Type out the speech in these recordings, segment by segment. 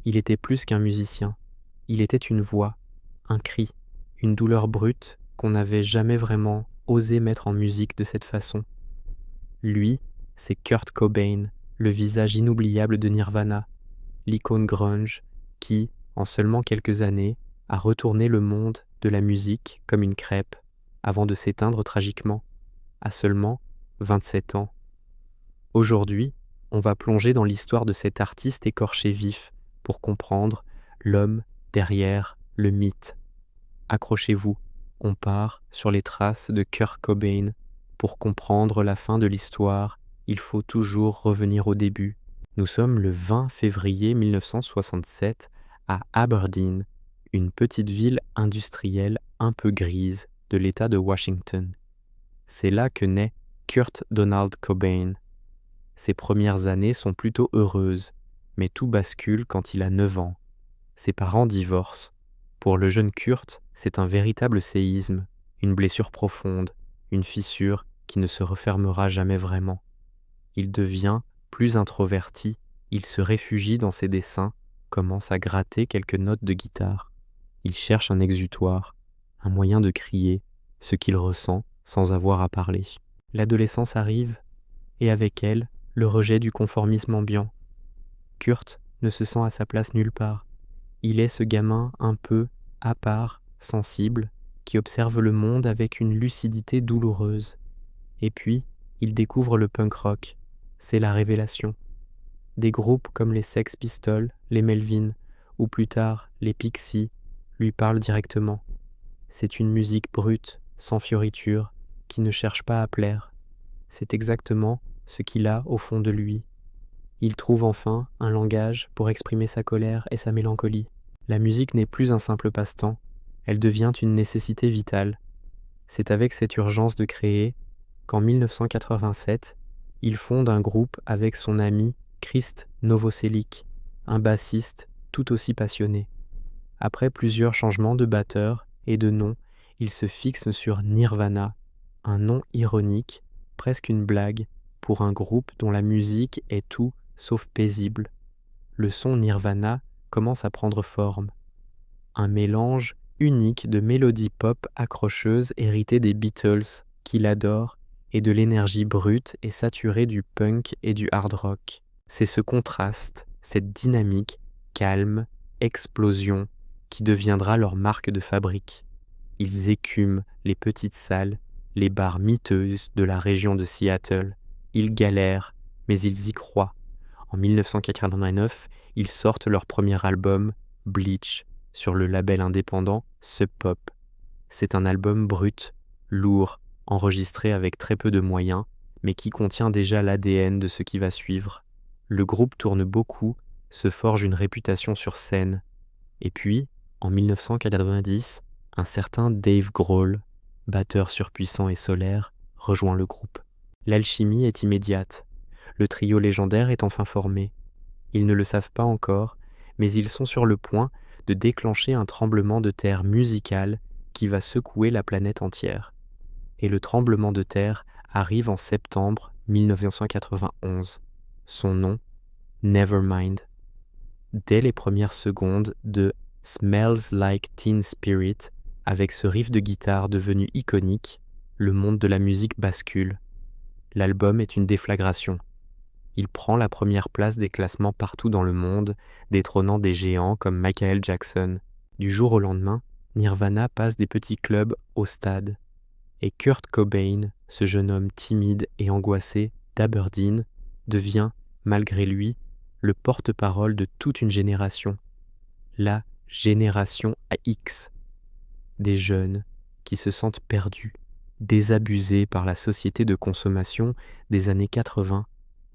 Il était plus qu'un musicien. Il était une voix, un cri, une douleur brute qu'on n'avait jamais vraiment osé mettre en musique de cette façon. Lui, c'est Kurt Cobain, le visage inoubliable de Nirvana, l'icône grunge qui, en seulement quelques années, a retourné le monde de la musique comme une crêpe, avant de s'éteindre tragiquement, à seulement 27 ans. Aujourd'hui, on va plonger dans l'histoire de cet artiste écorché vif pour comprendre l'homme derrière le mythe. Accrochez-vous, on part sur les traces de Kurt Cobain. Pour comprendre la fin de l'histoire, il faut toujours revenir au début. Nous sommes le 20 février 1967 à Aberdeen, une petite ville industrielle un peu grise de l'État de Washington. C'est là que naît Kurt Donald Cobain. Ses premières années sont plutôt heureuses, mais tout bascule quand il a 9 ans. Ses parents divorcent. Pour le jeune Kurt, c'est un véritable séisme, une blessure profonde, une fissure qui ne se refermera jamais vraiment. Il devient plus introverti, il se réfugie dans ses dessins, commence à gratter quelques notes de guitare. Il cherche un exutoire, un moyen de crier ce qu'il ressent sans avoir à parler. L'adolescence arrive, et avec elle, le rejet du conformisme ambiant. Kurt ne se sent à sa place nulle part. Il est ce gamin un peu à part, sensible, qui observe le monde avec une lucidité douloureuse. Et puis, il découvre le punk rock. C'est la révélation. Des groupes comme les Sex Pistols, les Melvins, ou plus tard les Pixies, lui parlent directement. C'est une musique brute, sans fioriture, qui ne cherche pas à plaire. C'est exactement ce qu'il a au fond de lui. Il trouve enfin un langage pour exprimer sa colère et sa mélancolie. La musique n'est plus un simple passe-temps, elle devient une nécessité vitale. C'est avec cette urgence de créer qu'en 1987, il fonde un groupe avec son ami Krist Novoselic, un bassiste tout aussi passionné. Après plusieurs changements de batteur et de nom, il se fixe sur Nirvana, un nom ironique, presque une blague, pour un groupe dont la musique est tout sauf paisible. Le son Nirvana commence à prendre forme. Un mélange unique de mélodies pop accrocheuses héritées des Beatles, qu'il adore, et de l'énergie brute et saturée du punk et du hard rock. C'est ce contraste, cette dynamique, calme, explosion, qui deviendra leur marque de fabrique. Ils écument les petites salles, les bars miteuses de la région de Seattle. Ils galèrent, mais ils y croient. En 1989, ils sortent leur premier album, Bleach, sur le label indépendant Sub Pop. C'est un album brut, lourd, enregistré avec très peu de moyens, mais qui contient déjà l'ADN de ce qui va suivre. Le groupe tourne beaucoup, se forge une réputation sur scène. Et puis, en 1990, un certain Dave Grohl, batteur surpuissant et solaire, rejoint le groupe. L'alchimie est immédiate. Le trio légendaire est enfin formé. Ils ne le savent pas encore, mais ils sont sur le point de déclencher un tremblement de terre musical qui va secouer la planète entière. Et le tremblement de terre arrive en septembre 1991. Son nom, Nevermind. Dès les premières secondes de Smells Like Teen Spirit, avec ce riff de guitare devenu iconique, le monde de la musique bascule. L'album est une déflagration. Il prend la première place des classements partout dans le monde, détrônant des géants comme Michael Jackson. Du jour au lendemain, Nirvana passe des petits clubs au stade. Et Kurt Cobain, ce jeune homme timide et angoissé d'Aberdeen, devient, malgré lui, le porte-parole de toute une génération. La génération X. Des jeunes qui se sentent perdus, désabusés par la société de consommation des années 80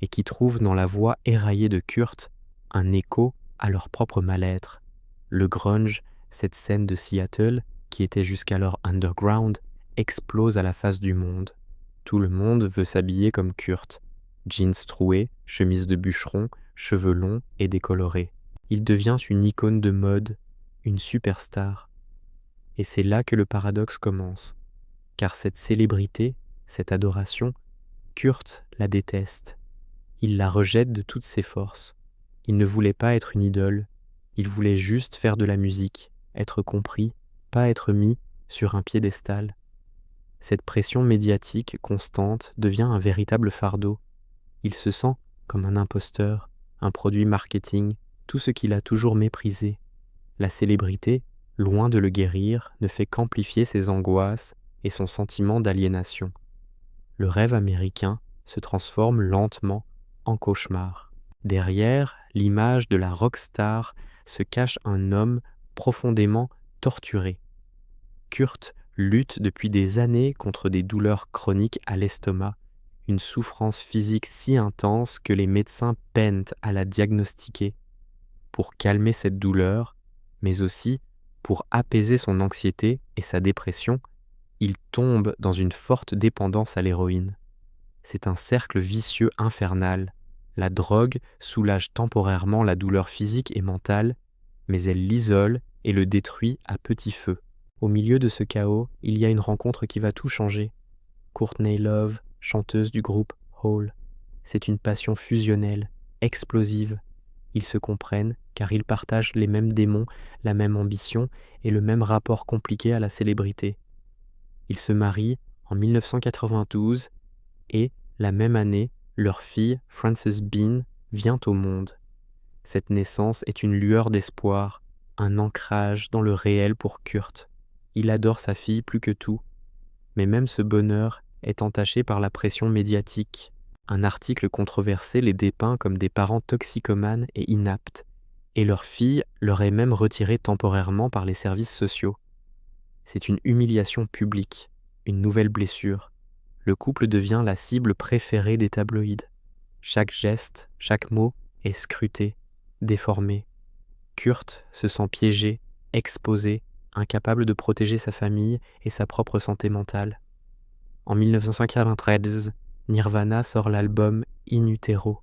et qui trouvent dans la voix éraillée de Kurt un écho à leur propre mal-être. Le grunge, cette scène de Seattle, qui était jusqu'alors underground, explose à la face du monde. Tout le monde veut s'habiller comme Kurt. Jeans troués, chemise de bûcheron, cheveux longs et décolorés. Il devient une icône de mode, une superstar. Et c'est là que le paradoxe commence. Car cette célébrité, cette adoration, Kurt la déteste. Il la rejette de toutes ses forces. Il ne voulait pas être une idole, Il voulait juste faire de la musique, être compris, pas être mis sur un piédestal. Cette pression médiatique constante devient un véritable fardeau. Il se sent comme un imposteur, un produit marketing, tout ce qu'il a toujours méprisé. La célébrité, loin de le guérir, ne fait qu'amplifier ses angoisses et son sentiment d'aliénation. Le rêve américain se transforme lentement en cauchemar. Derrière l'image de la rockstar se cache un homme profondément torturé. Kurt lutte depuis des années contre des douleurs chroniques à l'estomac, une souffrance physique si intense que les médecins peinent à la diagnostiquer. Pour calmer cette douleur, mais aussi pour apaiser son anxiété et sa dépression, il tombe dans une forte dépendance à l'héroïne. C'est un cercle vicieux infernal. La drogue soulage temporairement la douleur physique et mentale, mais elle l'isole et le détruit à petit feu. Au milieu de ce chaos, il y a une rencontre qui va tout changer. Courtney Love, chanteuse du groupe Hole. C'est une passion fusionnelle, explosive. Ils se comprennent car ils partagent les mêmes démons, la même ambition et le même rapport compliqué à la célébrité. Ils se marient en 1992 et, la même année, leur fille, Frances Bean, vient au monde. Cette naissance est une lueur d'espoir, un ancrage dans le réel pour Kurt. Il adore sa fille plus que tout, mais même ce bonheur est entaché par la pression médiatique. Un article controversé les dépeint comme des parents toxicomanes et inaptes, et leur fille leur est même retirée temporairement par les services sociaux. C'est une humiliation publique, une nouvelle blessure. Le couple devient la cible préférée des tabloïds. Chaque geste, chaque mot est scruté, déformé. Kurt se sent piégé, exposé, incapable de protéger sa famille et sa propre santé mentale. En 1993, Nirvana sort l'album In Utero.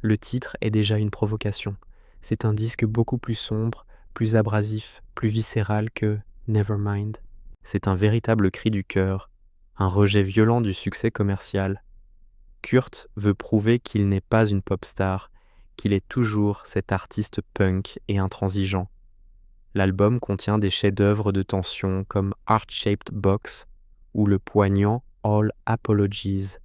Le titre est déjà une provocation. C'est un disque beaucoup plus sombre, plus abrasif, plus viscéral que Nevermind. C'est un véritable cri du cœur, un rejet violent du succès commercial. Kurt veut prouver qu'il n'est pas une pop star, qu'il est toujours cet artiste punk et intransigeant. L'album contient des chefs-d'œuvre de tension comme Heart-Shaped Box ou le poignant All Apologies.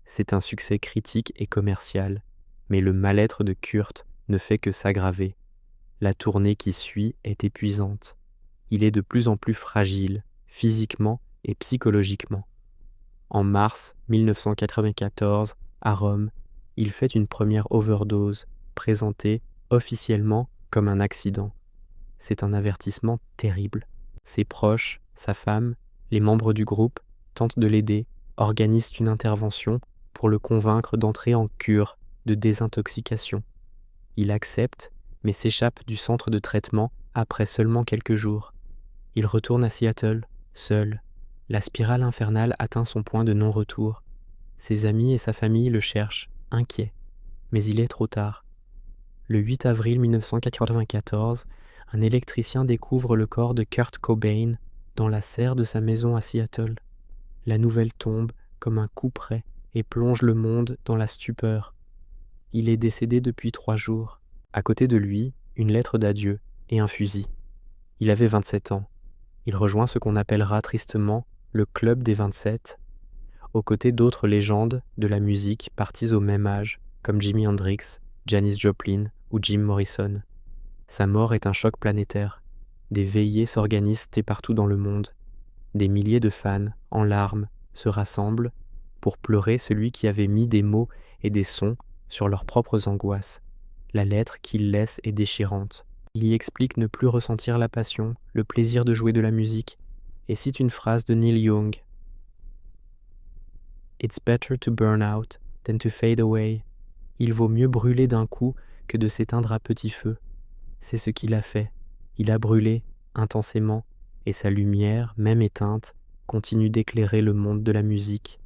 C'est un succès critique et commercial, mais le mal-être de Kurt ne fait que s'aggraver. La tournée qui suit est épuisante. Il est de plus en plus fragile, physiquement et psychologiquement. En mars 1994, à Rome, il fait une première overdose, présentée officiellement comme un accident. C'est un avertissement terrible. Ses proches, sa femme, les membres du groupe tentent de l'aider, organisent une intervention pour le convaincre d'entrer en cure de désintoxication. Il accepte, mais s'échappe du centre de traitement après seulement quelques jours. Il retourne à Seattle, seul. La spirale infernale atteint son point de non-retour. Ses amis et sa famille le cherchent, inquiets. Mais il est trop tard. Le 8 avril 1994, un électricien découvre le corps de Kurt Cobain dans la serre de sa maison à Seattle. La nouvelle tombe comme un couperet et plonge le monde dans la stupeur. Il est décédé depuis 3 jours. À côté de lui, une lettre d'adieu et un fusil. Il avait 27 ans. Il rejoint ce qu'on appellera tristement le Club des 27, aux côtés d'autres légendes de la musique parties au même âge, comme Jimi Hendrix, Janis Joplin ou Jim Morrison. Sa mort est un choc planétaire. Des veillées s'organisent partout dans le monde. Des milliers de fans, en larmes, se rassemblent pour pleurer celui qui avait mis des mots et des sons sur leurs propres angoisses. La lettre qu'il laisse est déchirante. Il y explique ne plus ressentir la passion, le plaisir de jouer de la musique, et cite une phrase de Neil Young. It's better to burn out than to fade away. Il vaut mieux brûler d'un coup que de s'éteindre à petit feu. C'est ce qu'il a fait. Il a brûlé intensément, et sa lumière, même éteinte, continue d'éclairer le monde de la musique.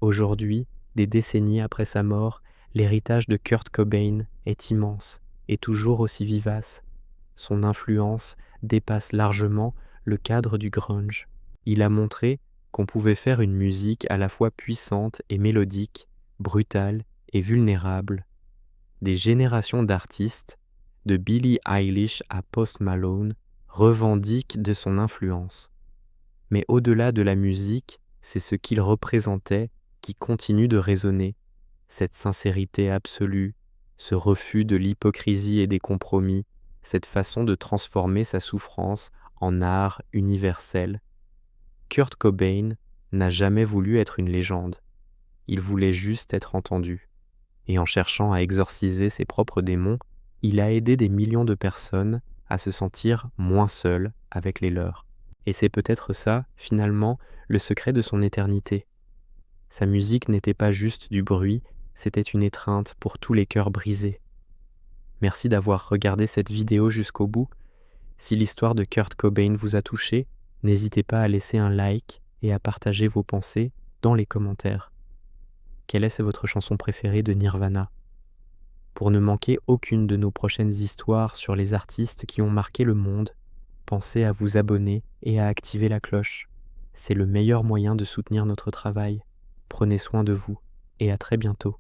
Aujourd'hui, des décennies après sa mort, l'héritage de Kurt Cobain est immense et toujours aussi vivace. Son influence dépasse largement le cadre du grunge. Il a montré qu'on pouvait faire une musique à la fois puissante et mélodique, brutale et vulnérable. Des générations d'artistes, de Billie Eilish à Post Malone, revendique de son influence. Mais au-delà de la musique, c'est ce qu'il représentait qui continue de résonner, cette sincérité absolue, ce refus de l'hypocrisie et des compromis, cette façon de transformer sa souffrance en art universel. Kurt Cobain n'a jamais voulu être une légende, il voulait juste être entendu. Et en cherchant à exorciser ses propres démons, il a aidé des millions de personnes à se sentir moins seules avec les leurs. Et c'est peut-être ça, finalement, le secret de son éternité. Sa musique n'était pas juste du bruit, c'était une étreinte pour tous les cœurs brisés. Merci d'avoir regardé cette vidéo jusqu'au bout. Si l'histoire de Kurt Cobain vous a touché, n'hésitez pas à laisser un like et à partager vos pensées dans les commentaires. Quelle est votre chanson préférée de Nirvana ? Pour ne manquer aucune de nos prochaines histoires sur les artistes qui ont marqué le monde, pensez à vous abonner et à activer la cloche. C'est le meilleur moyen de soutenir notre travail. Prenez soin de vous et à très bientôt.